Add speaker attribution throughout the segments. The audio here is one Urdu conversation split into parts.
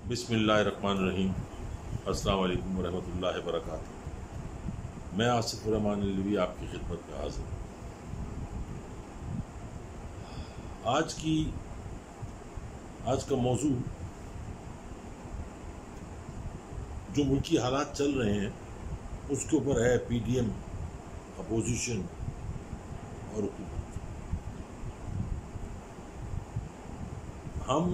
Speaker 1: بسم اللہ الرحمن الرحیم۔ السلام علیکم ورحمۃ اللہ وبرکاتہ۔ میں آصف الرحمان علوی آپ کی خدمت میں حاضر ہوں۔ آج کا موضوع جو ملکی حالات چل رہے ہیں اس کے اوپر ہے، پی ڈی ایم، اپوزیشن اور حکومت۔ ہم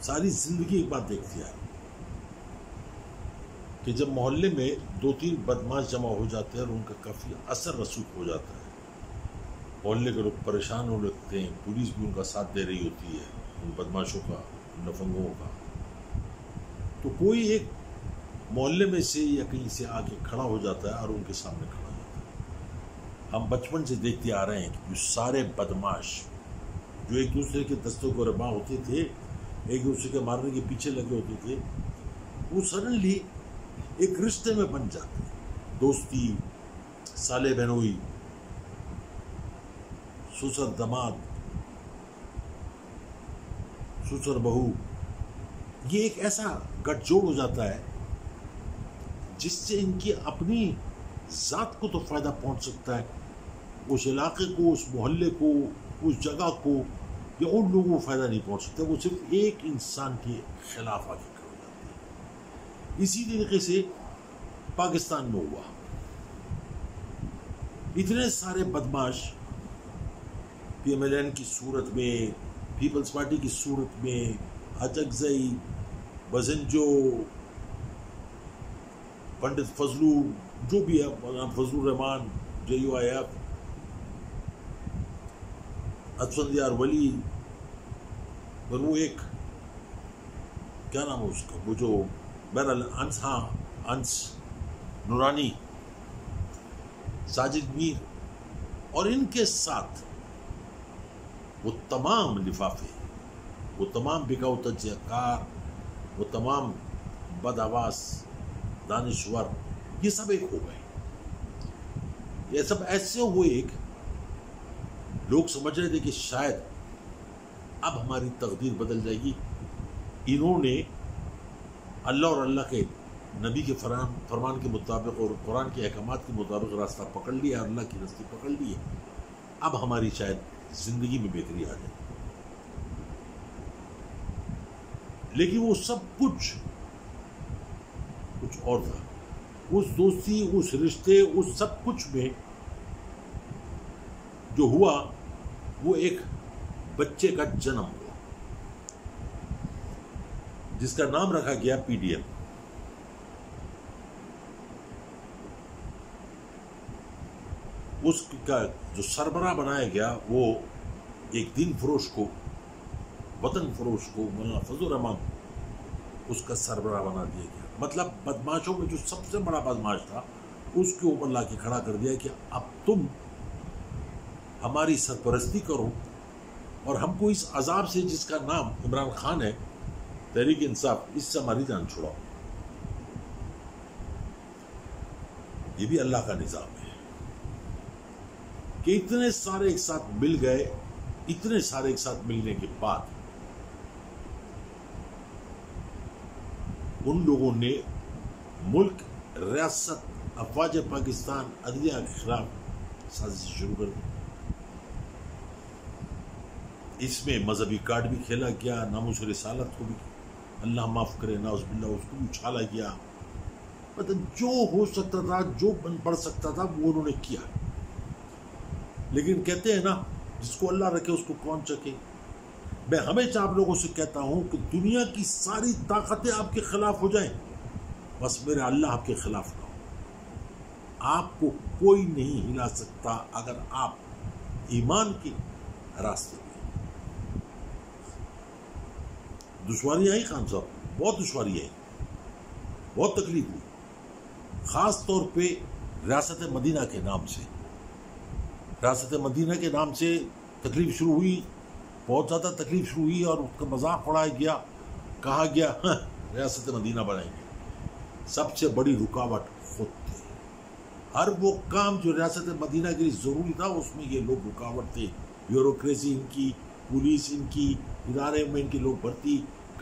Speaker 1: ساری زندگی ایک بات دیکھتے ہیں کہ جب محلے میں 2-3 بدماش جمع ہو جاتے ہیں اور ان کا کافی اثر رسوخ ہو جاتا ہے، محلے کے لوگ پریشان ہو لگتے ہیں، پولیس بھی ان کا ساتھ دے رہی ہوتی ہے، ان بدماشوں کا، ان نفنگوں کا، تو کوئی ایک محلے میں سے یا کہیں سے آ کے کھڑا ہو جاتا ہے اور ان کے سامنے کھڑا ہو جاتا ہے۔ ہم بچپن سے دیکھتے آ رہے ہیں کہ جو سارے بدماش جو ایک دوسرے کے دستوں کو ربا ہوتے تھے، ایک دوسرے کے مارنے کے پیچھے لگے ہوتے تھے، وہ سڈنلی ایک رشتے میں بن جاتے ہیں، دوستی، سالے بہنوئی، سسر داماد، سسر بہو، یہ ایک ایسا گٹھ جوڑ ہو جاتا ہے جس سے ان کی اپنی ذات کو تو فائدہ پہنچ سکتا ہے، اس علاقے کو، اس محلے کو، اس جگہ کو یا ان لوگوں کو فائدہ نہیں پہنچ سکتا، وہ صرف ایک انسان کے خلاف آگے کھڑے ہو جاتے ہیں۔ اسی طریقے سے پاکستان میں ہوا، اتنے سارے بدماش پی ایم ایل این کی صورت میں، پیپلز پارٹی کی صورت میں، اچکزئی، بزنجو، پنڈت فضلو، جو بھی ہے، فضل الرحمان، جے یو آئی ایف، اسفندیار ولی، اور وہ ایک کیا نام ہے اس کا، وہ جو بہرحال انس نورانی، ساجد میر، اور ان کے ساتھ وہ تمام لفافے، وہ تمام بکاؤ تجزیہ کار، وہ تمام بدحواس دانشور، یہ سب ایک ہو گئے۔ یہ سب ایسے ہوئے ایک، لوگ سمجھ رہے تھے کہ شاید اب ہماری تقدیر بدل جائے گی۔ انہوں نے اللہ اور اللہ کے نبی کے فرمان کے مطابق اور قرآن کے احکامات کے مطابق راستہ پکڑ لیا، اللہ کی راستے پکڑ لیے، اب ہماری شاید زندگی میں بہتری آ جائے۔ لیکن وہ سب کچھ اور تھا، اس دوستی، اس رشتے، اس سب کچھ میں جو ہوا وہ ایک بچے کا جنم ہوا جس کا نام رکھا گیا پی ڈی ایم۔ اس کا جو سربراہ بنایا گیا وہ ایک دین فروش کو، وطن فروش کو، مولانا فضل الرحمان، اس کا سربراہ بنا دیا گیا۔ مطلب بدماشوں میں جو سب سے بڑا بدماش تھا اس کے اوپر لا کے کھڑا کر دیا کہ اب تم ہماری سرپرستی کرو اور ہم کو اس عذاب سے، جس کا نام عمران خان ہے، تحریک انصاف، اس سے ہماری جان چھڑاؤ۔ یہ بھی اللہ کا نظام ہے کہ اتنے سارے ایک ساتھ مل گئے، اتنے سارے ایک ساتھ ملنے کے بعد ان لوگوں نے ملک، ریاست، افواج پاکستان، عدلیہ کے خلاف سازش شروع کر دی۔ اس میں مذہبی کارڈ بھی کھیلا گیا، ناموس رسالت کو بھی اللہ معاف کرے، نعوذ باللہ، اس کو بھی اچھالا گیا۔ مطلب جو ہو سکتا تھا، جو بڑھ سکتا تھا، وہ انہوں نے کیا۔ لیکن کہتے ہیں نا، جس کو اللہ رکھے اس کو کون چکے۔ میں ہمیشہ آپ لوگوں سے کہتا ہوں کہ دنیا کی ساری طاقتیں آپ کے خلاف ہو جائیں، بس میرا اللہ آپ کے خلاف نہ ہو۔ آپ کو کوئی نہیں ہلا سکتا اگر آپ ایمان کے راستے میں۔ دشواریاں آئی خان صاحب، بہت دشواریاں آئی، بہت تکلیف ہوئی، خاص طور پہ ریاست مدینہ کے نام سے۔ ریاست مدینہ کے نام سے تکلیف شروع ہوئی، بہت زیادہ تکلیف شروع ہوئی، اور اس کا مذاق اڑایا گیا، کہا گیا ریاست مدینہ بنائیں گے۔ سب سے بڑی رکاوٹ خود تھے۔ ہر وہ کام جو ریاست مدینہ کے لیے ضروری تھا، اس میں یہ لوگ رکاوٹ تھے۔ بیوروکریسی ان کی، پولیس ان کی، ادارے میں ان کے لوگ بھرتی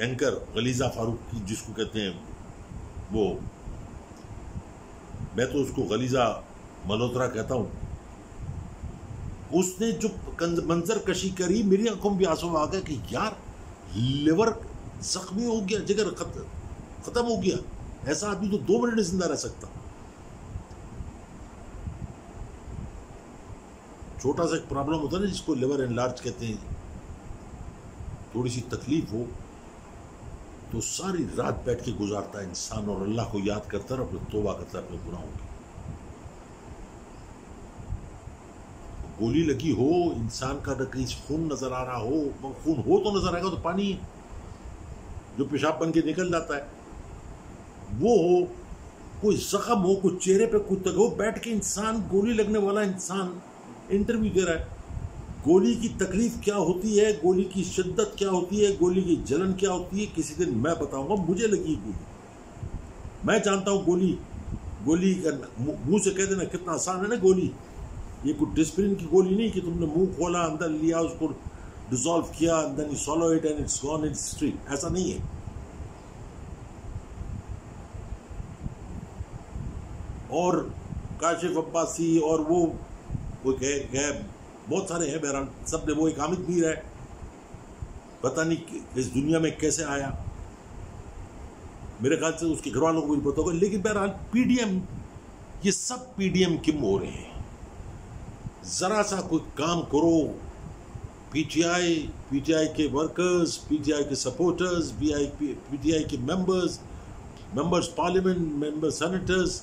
Speaker 1: اینکر غلیظہ فاروق کی جس کو کہتے ہیں وہ، میں تو اس کو غلیظہ ملہوترا کہتا ہوں، اس نے جو منظر کشی کری میری آنکھوں میں بھی آنسو آ گیا کہ یار لیور زخمی ہو گیا، جگر ختم ہو گیا، ایسا آدمی تو 2 منٹ نہیں زندہ رہ سکتا. چھوٹا سا ایک پرابلم ہوتا ہے نا جس کو لیور انلارج کہتے ہیں، تھوڑی سی تکلیف ہو تو ساری رات بیٹھ کے گزارتا ہے انسان اور اللہ کو یاد کرتا ہے اور پھر توبہ کرتا ہے اپنے گناہوں کی. گولی لگی ہو، انسان کا نہ کہیں خون نظر آ رہا ہو، خون ہو تو نظر آئے گا تو پانی جو پیشاب بن کے نکل جاتا ہے وہ ہو، کوئی زخم ہو، کوئی چہرے پہ کوئی تک ہو، بیٹھ کے انسان، گولی لگنے والا انسان انٹرویو دے رہا ہے. گولی کی تکلیف کیا ہوتی ہے، گولی کی شدت کیا ہوتی ہے، گولی کی جلن کیا ہوتی ہے، کسی دن میں بتاؤں گا. مجھے لگی گولی، میں جانتا ہوں گولی کا منہ سے کہہ دینا کتنا آسان ہے نا. گولی یہ کوئی ڈسپرین کی گولی نہیں کہ تم نے منہ کھولا، اندر لیا، اس کو ڈیزالو کیا، then you swallow it and it's gone in the street. ایسا نہیں ہے. اور کاشف عباسی اور وہ بہت سارے ہیں، بہرحال سب نے، وہ ایک حامد میر ہے، پتہ نہیں اس دنیا میں کیسے آیا، میرے خیال سے اس کے گھر والوں کو بھی پتہ ہوگا. لیکن بہرحال پی ڈی ایم، یہ سب پی ڈی ایم کم ہو رہے ہیں. ذرا سا کوئی کام کرو، پی ٹی آئی کے ورکرز، پی ٹی آئی کے سپورٹرز، پی ٹی آئی کے ممبرز پارلیمنٹ، ممبر سینیٹرز،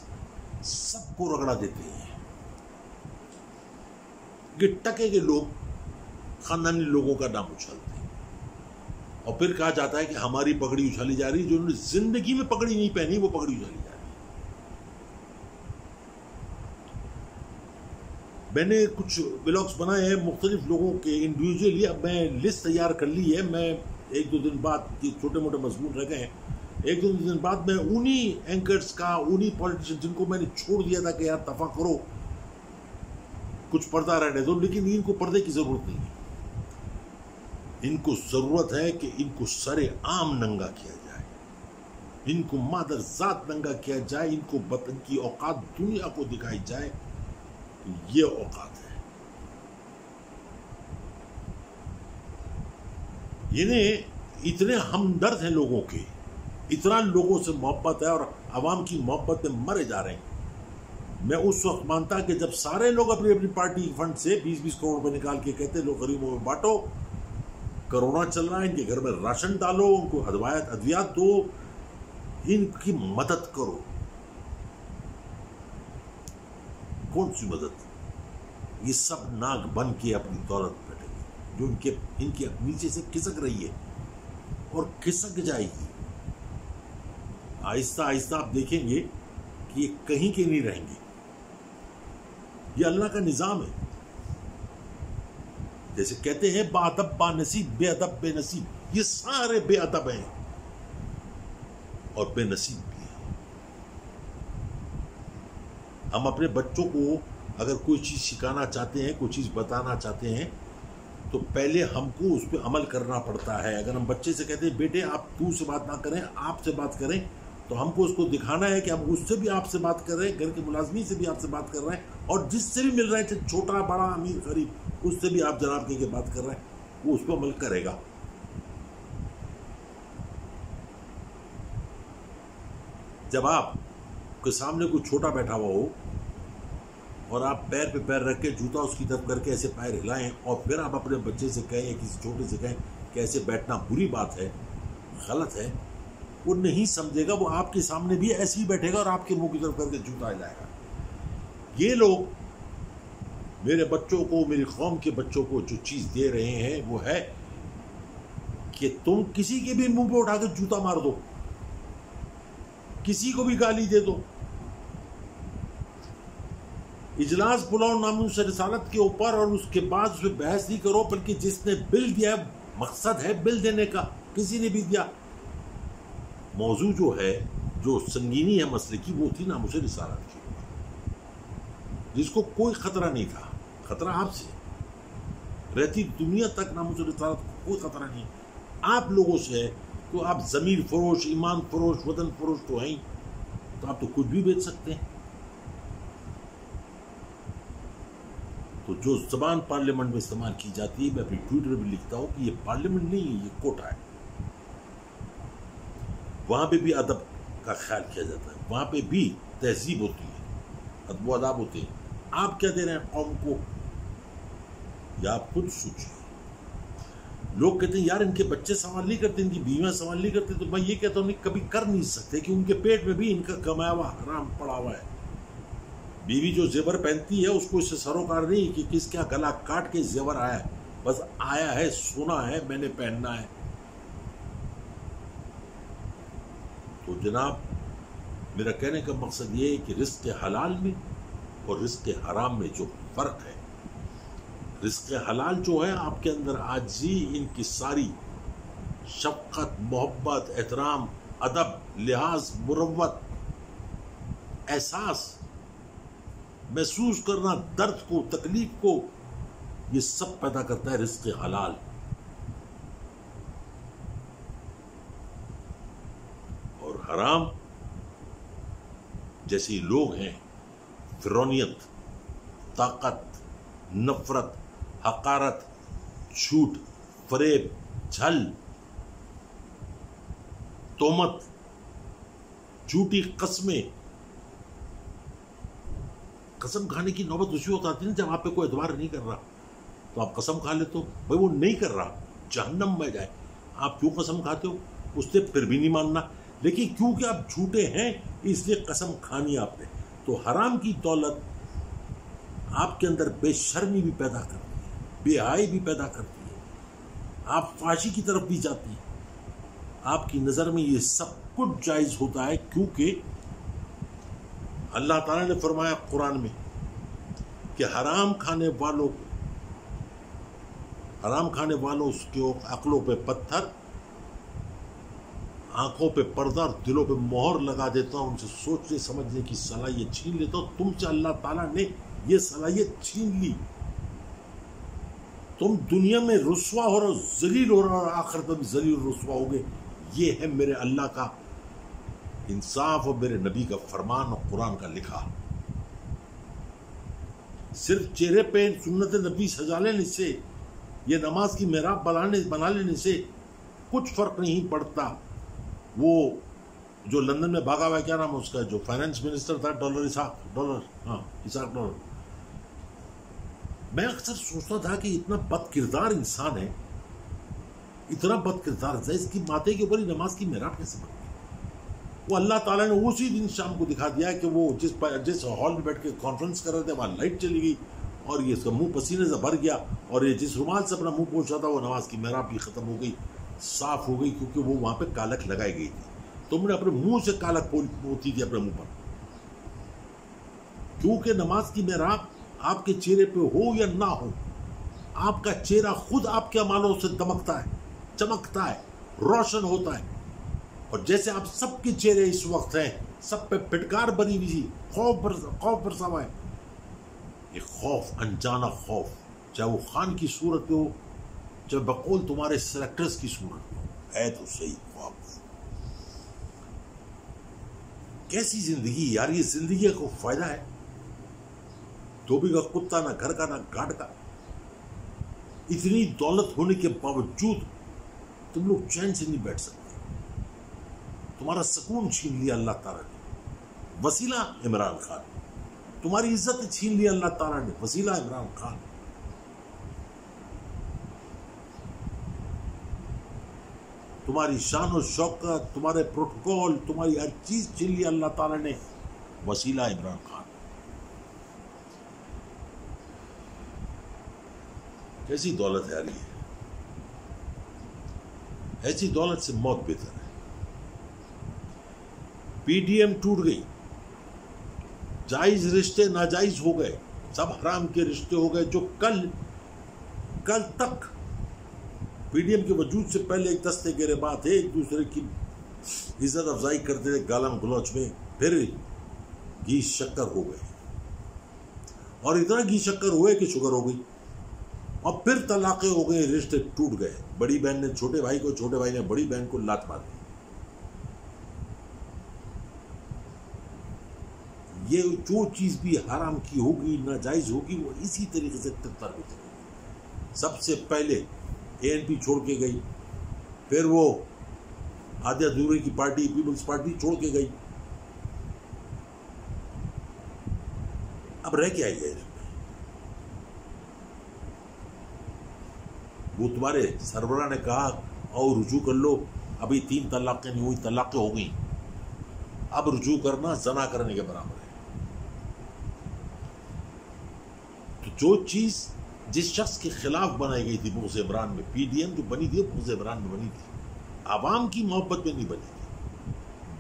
Speaker 1: سب کو رگڑا دیتے ہیں. یہ ٹکے کے لوگ خاندانی لوگوں کا نام اچھالتے ہیں اور پھر کہا جاتا ہے کہ ہماری پگڑی اچھالی جا رہی ہے. جو انہوں نے زندگی میں پگڑی نہیں پہنی وہ پگڑی اچھالی جا رہی ہے. میں نے کچھ بلاگز بنائے ہیں مختلف لوگوں کے انڈیویجولی. اب میں لسٹ تیار کر لی ہے. میں 1-2 دن بعد، چھوٹے موٹے مضمون رہ گئے ہیں، 1-2 دن بعد میں انہی اینکرز کا، انہی پولیٹیشن جن کو میں نے چھوڑ دیا تھا کہ یار دفع کرو، کچھ پردہ رہنے دو، لیکن ان کو پردے کی ضرورت نہیں ہے. ان کو ضرورت ہے کہ ان کو سر عام ننگا کیا جائے، ان کو مادر ذات ننگا کیا جائے، ان کو ان کی اوقات دنیا کو دکھائی جائے. یہ اوقات ہے. انہیں اتنے ہمدرد ہیں لوگوں کے، اتنا لوگوں سے محبت ہے اور عوام کی محبت میں مرے جا رہے ہیں. میں اس وقت مانتا کہ جب سارے لوگ اپنی اپنی پارٹی فنڈ سے 20-20 کروڑ روپے نکال کے کہتے لوگ غریبوں میں بانٹو، کرونا چل رہا ہے، ان کے گھر میں راشن ڈالو، ان کو ادویات دو، ان کی مدد کرو. کون سی مدد؟ یہ سب ناک بن کے اپنی دولت بیٹھے گی جو ان کے نیچے سے کھسک رہی ہے اور کھسک جائے گی. آہستہ آہستہ آپ دیکھیں گے کہ یہ کہیں کے نہیں رہیں گے. یہ اللہ کا نظام ہے. جیسے کہتے ہیں با ادب با نصیب، بے ادب بے نصیب. یہ سارے بے ادب ہیں اور بے نصیب بھی ہیں. ہم اپنے بچوں کو اگر کوئی چیز سکھانا چاہتے ہیں، کوئی چیز بتانا چاہتے ہیں، تو پہلے ہم کو اس پہ عمل کرنا پڑتا ہے. اگر ہم بچے سے کہتے ہیں بیٹے آپ تو سے بات نہ کریں، آپ سے بات کریں، تو ہم کو اس کو دکھانا ہے کہ ہم اس سے بھی آپ سے بات کر رہے ہیں، گھر کے ملازمی سے بھی آپ سے بات کر رہے ہیں، اور جس سے بھی مل رہے ہیں، چاہے چھوٹا بڑا امیر غریب، اس سے بھی آپ جناب کے بات کر رہے ہیں، وہ اس پہ عمل کرے گا. جب آپ کے سامنے کوئی چھوٹا بیٹھا ہوا ہو اور آپ پیر پہ پیر رکھ کے جوتا اس کی طرف کر کے ایسے پیر ہلائیں اور پھر آپ اپنے بچے سے کہیں یا کسی چھوٹے سے کہیں کہ ایسے بیٹھنا بری بات ہے، غلط ہے، وہ نہیں سمجھے گا. وہ آپ کے سامنے بھی ایسے ہی بیٹھے گا اور آپ کے منہ کی طرف کر کے جوتا ہلائے گا. یہ لوگ میرے بچوں کو، میری قوم کے بچوں کو جو چیز دے رہے ہیں وہ ہے کہ تم کسی کے بھی منہ پہ اٹھا کے جوتا مار دو، کسی کو بھی گالی دے دو، اجلاس بلاؤ ناموس رسالت کے اوپر، اور اس کے بعد اس پہ بحث نہیں کرو، بلکہ جس نے بل دیا ہے، مقصد ہے بل دینے کا، کسی نے بھی دیا. موضوع جو ہے، جو سنگینی ہے مسئلے کی، وہ تھی ناموس رسالت کی، جس کو کوئی خطرہ نہیں تھا. خطرہ آپ سے، رہتی دنیا تک ناموس رسالت کو کوئی خطرہ نہیں. آپ لوگوں سے ہے تو آپ ضمیر فروش، ایمان فروش، وطن فروش تو ہیں ہی، تو آپ تو کچھ بھی بیچ سکتے ہیں. تو جو زبان پارلیمنٹ میں استعمال کی جاتی ہے، میں اپنی ٹویٹر بھی لکھتا ہوں کہ یہ پارلیمنٹ نہیں ہے، یہ کوٹا ہے. وہاں پہ بھی ادب کا خیال کیا جاتا ہے، وہاں پہ بھی تہذیب ہوتی ہے، ادب و آداب ہوتے ہیں. آپ کیا دے رہے ہیں قوم کو، یا آپ خود سوچیں. لوگ کہتے ہیں یار ان کے بچے سوال نہیں کرتے، ان کی بیویاں سوال نہیں کرتے، تو میں یہ کہتا ہوں نہیں، کبھی کر نہیں سکتے کہ ان کے پیٹ میں بھی ان کا کمایا ہوا حرام پڑا ہوا ہے. بیوی جو زیور پہنتی ہے اس کو اس سے سروکار نہیں کہ کس کا گلا کاٹ کے زیور آیا ہے، بس آیا ہے، سونا ہے، میں نے پہننا ہے. تو جناب میرا کہنے کا مقصد یہ ہے کہ رزق حلال میں اور رزق حرام میں جو فرق ہے، رزق حلال جو ہے آپ کے اندر عاجزی، انکساری، شفقت، محبت، احترام، ادب، لحاظ، مروت، احساس، محسوس کرنا درد کو، تکلیف کو، یہ سب پیدا کرتا ہے رزق حلال. اور حرام جیسے لوگ ہیں، فرعونیت، طاقت، نفرت، حقارت، جھوٹ، فریب، جھل، تہمت، جھوٹی قسمیں. قسم کھانے کی نوبت اسی وقت آتی ہے جب آپ پہ کوئی اعتبار نہیں کر رہا، تو آپ قسم کھا لیتے ہو. بھائی وہ نہیں کر رہا، جہنم میں جائے، آپ کیوں قسم کھاتے ہو؟ اس سے پھر بھی نہیں ماننا، لیکن کیونکہ آپ جھوٹے ہیں اس لیے قسم کھانی آپ نے. تو حرام کی دولت آپ کے اندر بے شرمی بھی پیدا کرتی ہے، بے حیائی بھی پیدا کرتی ہے، آپ فحاشی کی طرف بھی جاتی ہیں. آپ کی نظر میں یہ سب کچھ جائز ہوتا ہے، کیونکہ اللہ تعالیٰ نے فرمایا قرآن میں کہ حرام کھانے والوں اس کے عقلوں پہ پتھر، آنکھوں پہ پردہ اور دلوں پہ مہر لگا دیتا ہوں، ان سے سوچنے سمجھنے کی صلاحیت چھین لیتا ہوں. تم سے اللہ تعالیٰ نے یہ صلاحیت چھین لی. تم دنیا میں رسوا ہو رہے ہو، ذلیل ہو رہے ہو، اور آخرت میں بھی ذلیل اور رسوا ہوگے. یہ ہے میرے اللہ کا انصاف اور میرے نبی کا فرمان اور قرآن کا لکھا. صرف چہرے پہ سنت نبی سجا لینے سے، یہ نماز کی محراب بنا لینے سے کچھ فرق نہیں پڑتا. وہ جو لندن میں بھاگا ہوا ہے، کیا نام ہے اس کا، جو فائنانس منسٹر تھا، اسحاق ڈالر. میں اکثر سوچتا تھا کہ اتنا بد کردار انسان ہے، اتنا بد کردار ہے، اس کی ماتھے کے اوپر ہی نماز کی محراب کیسے بنتی؟ وہ اللہ تعالیٰ نے اسی دن شام کو دکھا دیا کہ وہ جس ہال میں بیٹھ کے کانفرنس کر رہے تھے وہاں لائٹ چلی گئی، اور یہ اس کا منہ پسینے سے بھر گیا، اور یہ جس رومال سے اپنا منہ پوچھا تھا وہ نماز کی محراب بھی ختم ہو گئی، صاف ہو گئی، کیونکہ وہ وہاں پہ کالک لگائی گئی تھی. تم نے اپنے منہ سے کالک ہوتی تھی اپنے منہ پر، کیونکہ نماز کی محراب آپ کے چہرے پہ ہو یا نہ ہو، آپ کا چہرہ خود آپ کے اعمالوں سے دمکتا ہے، چمکتا ہے، روشن ہوتا ہے. اور جیسے آپ سب کے چہرے اس وقت ہیں، سب پہ پھٹکار بنی ہوئی، خوف برسا ہوا ہے. یہ خوف، انجانا خوف، چاہے وہ خان کی صورت میں ہو، چاہے بقول تمہارے سلیکٹرز کی صورت میں ہو، ہے تو صحیح خوف. کیسی زندگی یار، یہ زندگی کو فائدہ ہے؟ دھوبی کا کتا، نہ گھر کا نہ گھاٹ کا. اتنی دولت ہونے کے باوجود تم لوگ چین سے نہیں بیٹھ سکتے. تمہارا سکون چھین لیا اللہ تعالیٰ نے، وسیلہ عمران خان. تمہاری عزت چھین لیا اللہ تعالیٰ نے، وسیلہ عمران خان. تمہاری شان و شوکت، تمہارے پروٹوکول، تمہاری ہر چیز چھین لیا اللہ تعالیٰ نے، وسیلہ عمران خان. کیسی دولت ہے یار یہ؟ ایسی دولت سے موت بہتر ہے. پی ڈی ایم ٹوٹ گئی، جائز رشتے ناجائز ہو گئے، سب حرام کے رشتے ہو گئے. جو کل تک پی ڈی ایم کے وجود سے پہلے ایک دستے گریباں تھے، ایک دوسرے کی عزت افزائی کرتے تھے گالم گلوچ میں، پھر گھی شکر ہو گئے، اور اتنا گھی شکر ہوئے کہ شوگر ہو گئی. اور پھر طلاقیں ہو گئے, رشتے ٹوٹ گئے. بڑی بہن نے چھوٹے بھائی کو, چھوٹے بھائی نے بڑی بہن کو لات مار دی. یہ جو چیز بھی حرام کی ہوگی, ناجائز ہوگی, وہ اسی طریقے سے تر ہوتی ہے. سب سے پہلے ANP چھوڑ کے گئی, پھر وہ آدھے ادھورے کی پارٹی پیپلز پارٹی چھوڑ کے گئی. اب رہ کے آئی ہے. وہ تمہارے سربراہ نے کہا اور رجوع کر لو, ابھی 3 طلاقیں نہیں ہوئی, طلاقیں ہو گئیں. اب رجوع کرنا زنا کرنے کے برابر ہے. تو جو چیز جس شخص کے خلاف بنائی گئی تھی بغض عمران میں, PDM جو بنی تھی بغض عمران میں بنی تھی, عوام کی محبت میں نہیں بنی تھی,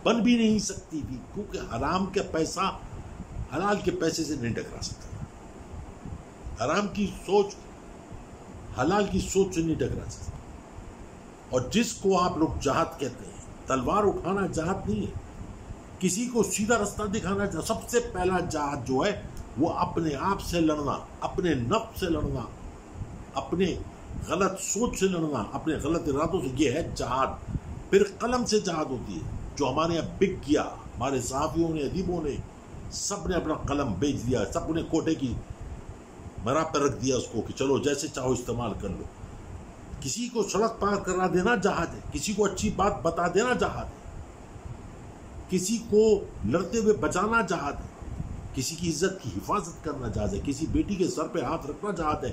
Speaker 1: بن بھی نہیں سکتی تھی, کیونکہ حرام کا پیسہ حلال کے پیسے سے نہیں ٹکرا سکتا. حرام کی سوچ حلال کی سوچ سے نہیں ٹکرا سکتا. اور جس کو آپ لوگ جہاد کہتے ہیں, تلوار اٹھانا جہاد نہیں ہے. کسی کو سیدھا رستہ دکھانا, سب سے پہلا جہاد جو ہے وہ اپنے آپ سے لڑنا, اپنے نفس سے لڑنا, اپنے غلط سوچ سے لڑنا, اپنے غلط ارادوں سے, یہ ہے جہاد. پھر قلم سے جہاد ہوتی ہے, جو ہمارے یہاں بک گیا. ہمارے صحافیوں نے, ادیبوں نے, سب نے اپنا قلم بیچ دیا, سب نے کوٹے کی مرا پہ رکھ دیا اس کو کہ چلو جیسے چاہو استعمال کر لو. کسی کو سڑک پار کرا دینا جہاد ہے, کسی کو اچھی بات بتا دینا جہاد ہے, کسی کو لڑتے ہوئے بچانا جہاد ہے, کسی کی عزت کی حفاظت کرنا جہاد ہے, کسی بیٹی کے سر پہ ہاتھ رکھنا جہاد ہے,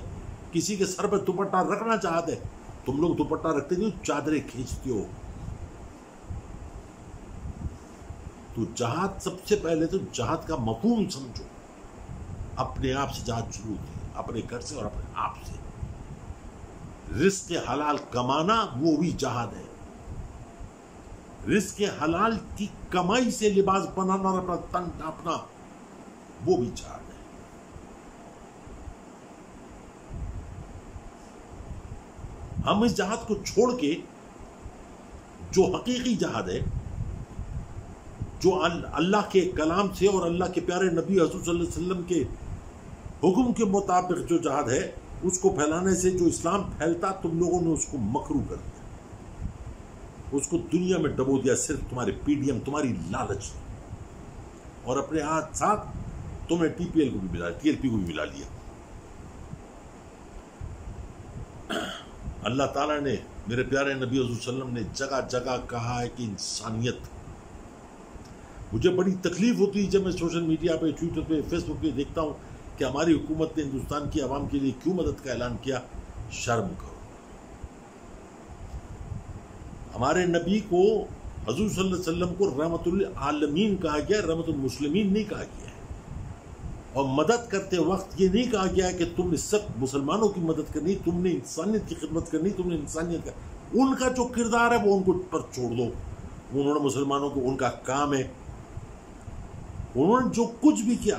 Speaker 1: کسی کے سر پہ دوپٹہ رکھنا جہاد ہے. تم لوگ دوپٹہ رکھتے نہیں, چادریں کھینچتے ہو. تو جہاد سب سے پہلے تو جہاد کا مفہوم سمجھو. اپنے آپ سے جہاد شروع ہوتی ہے, اپنے گھر سے اور اپنے آپ سے. رزق حلال کمانا وہ بھی جہاد ہے. رزق حلال کی کمائی سے لباس بنانا اور اپنا تن ڈھانپنا وہ بھی جہاد ہے. ہم اس جہاد کو چھوڑ کے جو حقیقی جہاد ہے, جو اللہ کے کلام سے اور اللہ کے پیارے نبی حضور صلی اللہ علیہ وسلم کے حکم کے مطابق جو جہاد ہے, اس کو پھیلانے سے جو اسلام پھیلتا, تم لوگوں نے اس کو مکروہ کر دیا, اس کو دنیا میں ڈبو دیا, صرف تمہارے PDM, تمہاری لالچ, اور اپنے ہاتھ ساتھ تم نے TPL کو بھی ملا, TLP کو بھی ملا لیا. اللہ تعالیٰ نے, میرے پیارے نبی حضور صلی اللہ علیہ وسلم نے جگہ جگہ کہا ہے کہ انسانیت. مجھے بڑی تکلیف ہوتی ہے جب میں سوشل میڈیا پہ, ٹویٹر پہ, فیس بک پہ دیکھتا ہوں کہ ہماری حکومت نے ہندوستان کی عوام کے لیے کیوں مدد کا اعلان کیا. شرم کرو. ہمارے نبی کو, حضور صلی اللہ علیہ وسلم کو رحمت للعالمین کہا گیا, رحمت المسلمین نہیں کہا گیا ہے. اور مدد کرتے وقت یہ نہیں کہا گیا ہے کہ تم نے سب مسلمانوں کی مدد کرنی, تم نے انسانیت کی خدمت کرنی, تم نے انسانیت کا, ان کا جو کردار ہے وہ ان کو پر چھوڑ دو. انہوں نے مسلمانوں کو, ان کا کام ہے, انہوں نے جو کچھ بھی کیا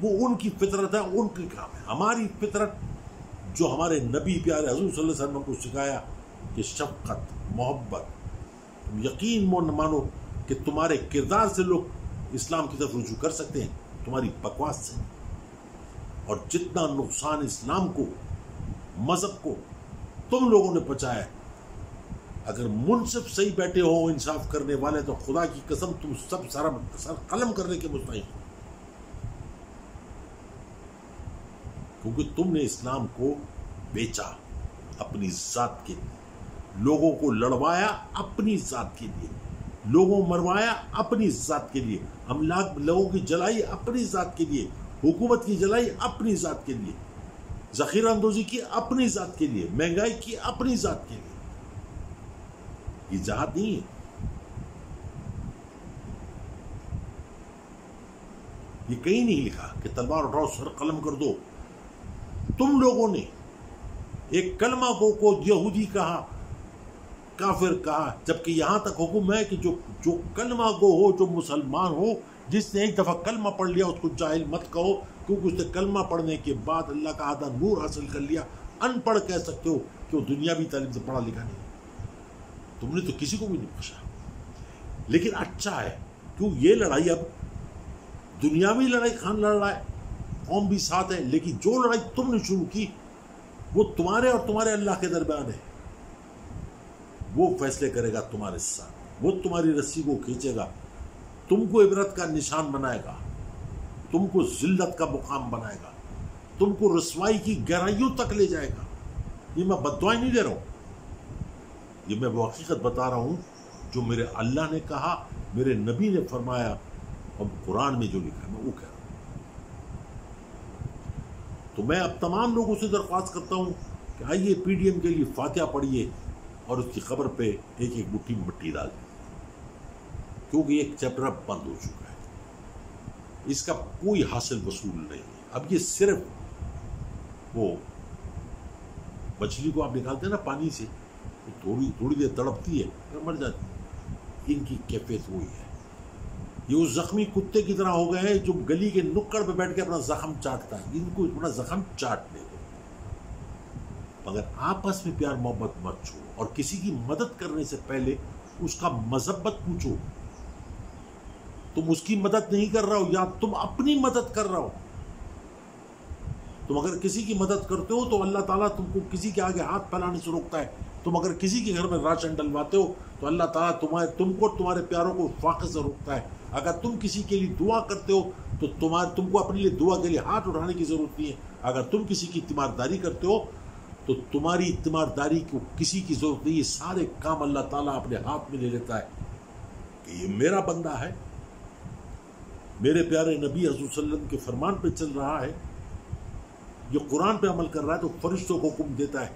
Speaker 1: وہ ان کی فطرت ہے, ان کے کام ہے. ہماری فطرت جو ہمارے نبی پیارے حضور صلی اللہ علیہ وسلم کو سکھایا کہ شفقت, محبت, تم یقین مانو کہ تمہارے کردار سے لوگ اسلام کی طرف رجوع کر سکتے ہیں, تمہاری بکواس سے. اور جتنا نقصان اسلام کو, مذہب کو تم لوگوں نے پہنچایا, اگر منصف صحیح بیٹھے ہو, انصاف کرنے والے, تو خدا کی قسم تم سب سر قلم کرنے کے مستحق ہو. کیونکہ تم نے اسلام کو بیچا اپنی ذات کے لیے, لوگوں کو لڑوایا اپنی ذات کے لیے, لوگوں مروایا اپنی ذات کے لیے, املاک لوگوں کی جلائی اپنی ذات کے لیے, حکومت کی جلائی اپنی ذات کے لیے, ذخیرہ اندوزی کی اپنی ذات کے لیے, مہنگائی کی اپنی ذات کے لیے. یہ جہاد نہیں ہے. یہ کہیں نہیں لکھا کہ تلوار اٹھاؤ سر قلم کر دو. تم لوگوں نے ایک کلمہ کو یہودی کہا, کافر کہا, جبکہ یہاں تک حکم ہے کہ جو کلمہ گو ہو, جو مسلمان ہو, جس نے ایک دفعہ کلمہ پڑھ لیا اس کو جاہل مت کہو, کیونکہ اس نے کلمہ پڑھنے کے بعد اللہ کا آدھا نور حاصل کر لیا. ان پڑھ کہہ سکتے ہو کہ وہ دنیاوی تعلیم سے پڑھا لکھا نہیں. تم نے تو کسی کو بھی نہیں پوچھا. لیکن اچھا ہے کیوں یہ لڑائی, اب دنیاوی لڑائی خان لڑ رہا ہے, قوم بھی ساتھ ہے, لیکن جو لڑائی تم نے شروع کی وہ تمہارے اور تمہارے اللہ کے درمیان ہے. وہ فیصلے کرے گا تمہارے ساتھ. وہ تمہاری رسی کو کھینچے گا, تم کو عبرت کا نشان بنائے گا, تم کو ذلت کا مقام بنائے گا, تم کو رسوائی کی گہرائیوں تک لے جائے گا. یہ میں بددعائیں نہیں دے رہا ہوں, یہ میں وہ حقیقت بتا رہا ہوں جو میرے اللہ نے کہا, میرے نبی نے فرمایا, اور قرآن میں جو لکھا ہے میں وہ کہہ رہا ہوں. تو میں اب تمام لوگوں سے درخواست کرتا ہوں کہ آئیے پی ڈی ایم کے لیے فاتحہ پڑھیے اور اس کی قبر پہ ایک ایک مٹھی مٹی ڈال دیں, کیونکہ ایک چیپٹر اب بند ہو چکا ہے. اس کا کوئی حاصل وصول نہیں ہے. اب یہ صرف وہ مچھلی کو آپ نکالتے ہیں نا پانی سے, تھوڑی دیر تڑپتی ہے پھر مر جاتی ہے. ان کی کیفیت وہی ہے. یہ اس زخمی کتے کی طرح ہو گئے ہیں جو گلی کے نکڑ پہ بیٹھ کے اپنا زخم چاٹتا ہے. ان کو اپنا زخم چاٹ لے دو, مگر آپس میں پیار محبت مت چھوڑو, اور کسی کی مدد کرنے سے پہلے اس کا مذہبت پوچھو. تم اس کی مدد نہیں کر رہا ہو, یا تم اپنی مدد کر رہا ہو. تم اگر کسی کی مدد کرتے ہو تو اللہ تعالیٰ تم کو کسی کے آگے ہاتھ پھیلانے سے روکتا ہے. تم اگر کسی کے گھر میں راشن ڈلواتے ہو تو اللہ تعالیٰ تم کو تمہارے پیاروں کو فاقے سے روکتا ہے. اگر تم کسی کے لیے دعا کرتے ہو تو تم کو اپنے لیے دعا کے لیے ہاتھ اٹھانے کی ضرورت نہیں ہے. اگر تم کسی کی تیمارداری کرتے ہو تو تمہاری تیمارداری کو کسی کی ضرورت نہیں. یہ سارے کام اللہ تعالیٰ اپنے ہاتھ میں لے لیتا ہے کہ یہ میرا بندہ ہے, میرے پیارے نبی حضور صلی اللہ علیہ وسلم کے فرمان پہ چل رہا ہے, جو قرآن پہ عمل کر رہا ہے, تو فرشتوں کو حکم دیتا ہے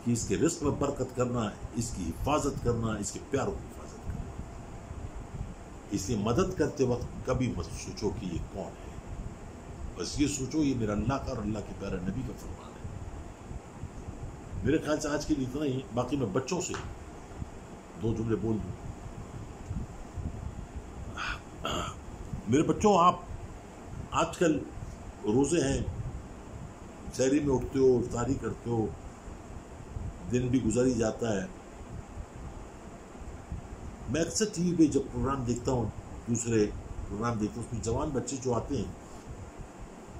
Speaker 1: کہ اس کے رزق میں برکت کرنا ہے, اس کی حفاظت کرنا ہے, اس کے پیاروں کی حفاظت کرنا ہے. اس لیے مدد کرتے وقت کبھی مت سوچو کہ یہ کون ہے, بس یہ سوچو یہ میرا اللہ کا اور اللہ کے پیارے نبی کا فرمان ہے. میرے خیال سے آج کے لیے اتنا ہی. باقی میں بچوں سے 2 جملے بول دوں. میرے بچوں, آپ آج کل روزے ہیں, سحری میں اٹھتے ہو, افطاری کرتے ہو, دن بھی گزاری جاتا ہے. میں اکثر ٹی وی پہ جب پروگرام دیکھتا ہوں, دوسرے پروگرام دیکھتا ہوں, اس میں جوان بچے جو آتے ہیں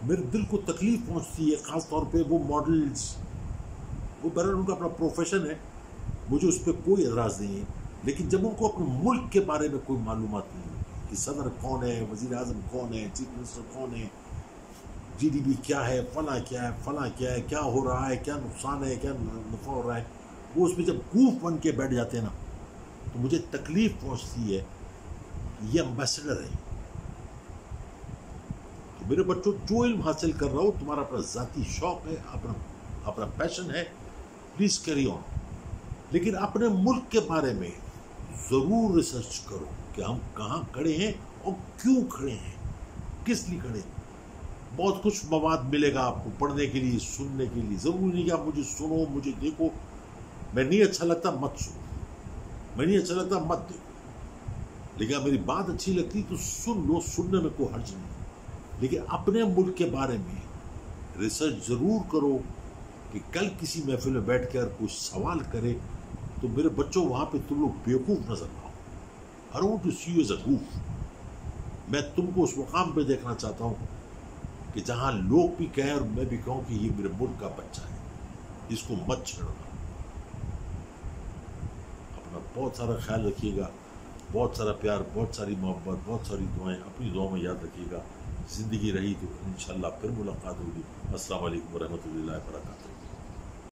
Speaker 1: میرے دل کو تکلیف پہنچتی ہے. خاص طور پہ وہ ماڈلز, وہ بہرحال ان کا اپنا پروفیشن ہے, مجھے اس پہ کوئی اعتراض نہیں ہے, لیکن جب ان کو اپنے ملک کے بارے میں کوئی معلومات نہیں کہ صدر کون ہے, وزیر اعظم کون ہے, چیف منسٹر کون ہے, جی ڈی پی کیا ہے, فلاں کیا ہے, فلاں کیا ہے, کیا ہو رہا ہے, کیا نقصان ہے, کیا نفع ہو رہا ہے, وہ اس میں جب گوف بن کے بیٹھ جاتے ہیں نا تو مجھے تکلیف پہنچتی ہے. یہ امبیسڈر ہے. تو میرے بچوں, جو علم حاصل کر رہا ہو, تمہارا اپنا ذاتی شوق ہے, اپنا پیشن ہے, پلیز کیری آن, لیکن اپنے ملک کے بارے میں ضرور ریسرچ کرو کہ ہم کہاں کھڑے ہیں اور کیوں کھڑے ہیں, کس لیے کھڑے ہیں. بہت کچھ مواد ملے گا آپ کو پڑھنے کے لیے, سننے کے لیے. ضروری نہیں کہ آپ مجھے سنو, مجھے دیکھو. میں نہیں اچھا لگتا مت سنو, میں نہیں اچھا لگتا مت دیکھو, لیکن اگر میری بات اچھی لگتی تو سن لو, سننے میں کوئی حرج نہیں. لیکن اپنے ملک کے بارے میں ریسرچ ضرور کرو کہ کل کسی محفل میں بیٹھ کے اگر کوئی سوال کرے تو میرے بچوں وہاں پہ تم لوگ بیوقوف نظر نہ ہو. I don't want to see you as a goof. میں تم کو اس مقام پہ دیکھنا چاہتا ہوں کہ جہاں لوگ بھی کہیں اور میں بھی کہوں کہ یہ میرے ملک کا بچہ ہے, اس کو مت چھیڑنا. اپنا بہت سارا خیال رکھیے گا, بہت سارا پیار, بہت ساری محبت, بہت ساری دعائیں. اپنی دعاؤں میں یاد رکھیے گا. زندگی رہی تو انشاءاللہ پھر ملاقات ہوگی. السلام علیکم ورحمۃ اللہ وبرکاتہ.